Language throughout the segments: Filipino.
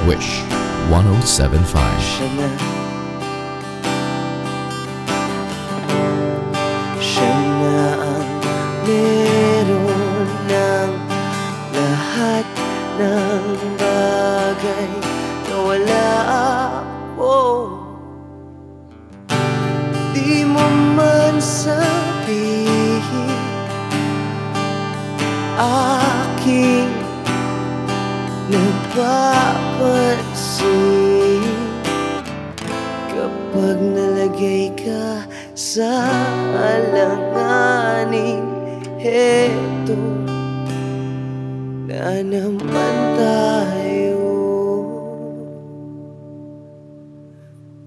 Wish 107.5. Siya na ang meron ng lahat ng bagay na wala ako. Di mo man sabihin aking napapansin kapag nalagay ka sa alanganin. Heto na naman tayo,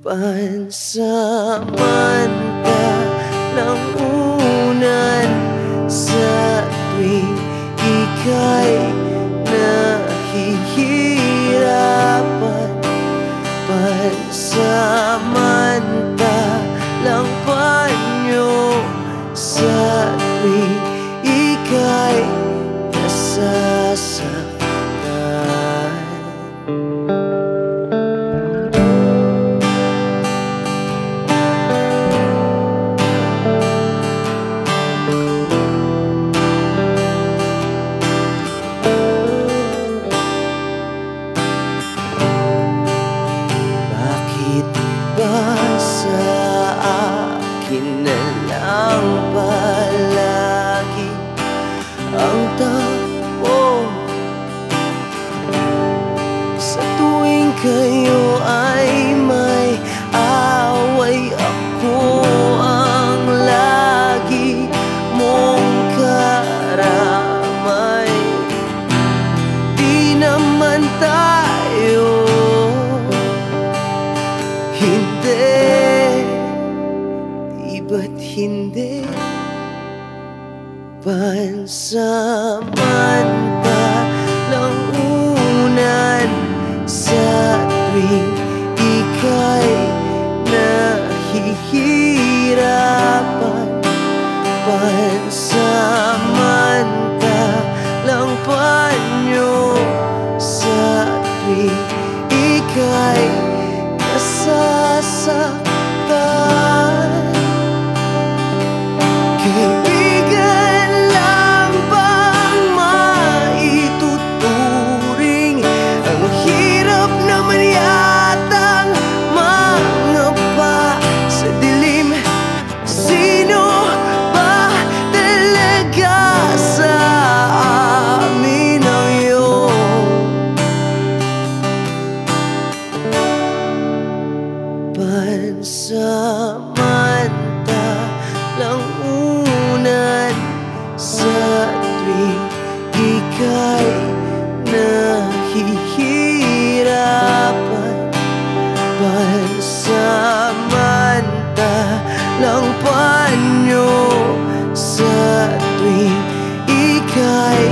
pansamantalang unan sa tuwing ika'y nahihirapan, pansamantalang panyo sa tuwing ika'y nasasaktan. Sa akin na lang palagi ang takbo, sa tuwing kayo ay may away, ako ang lagi mong karamay. Di naman tayo ba't hindi pansamantalang unan sa tuwing ika'y nahihirapan, pansamantalang panyo sa tuwing ika'y nasasaktan. Kaibigan lang bang maituturing? Ang hirap naman yatang mangapa sa dilim. Sino ba talaga sa amin ang iyong pansamantalang unan sa tuwing ika'y nahihirapan, pansamantalang panyo sa tuwing ika'y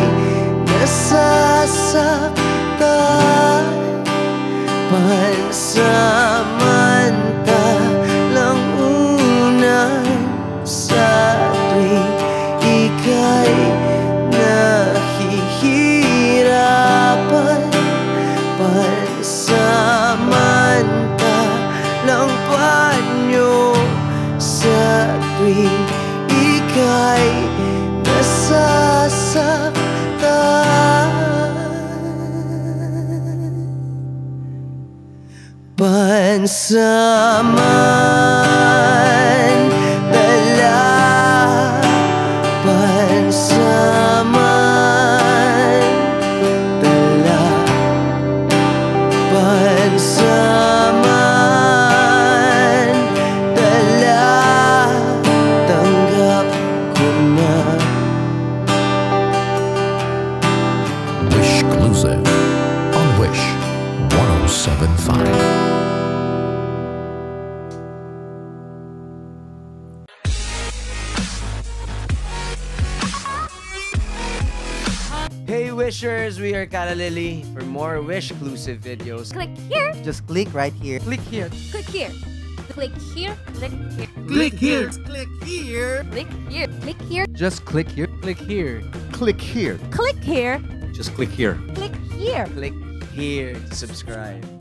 nasasaktan, pansamantalang unan sa tuwing ika'y nahihirapan, pansamantalang panyo sa tuwing ika'y nasasaktan. Pansamantala, pansamantala, pansamantala, tanggap ko na. Hey Wishers, we are Kala Lily. For more Wish-exclusive videos, Click here. just click right here. Click here. Click here. Click here. Click here. Click here. Click here. Click here. Click here. Just click here. Click here. Click here. Click here. Just click here. Click here. Click here to subscribe.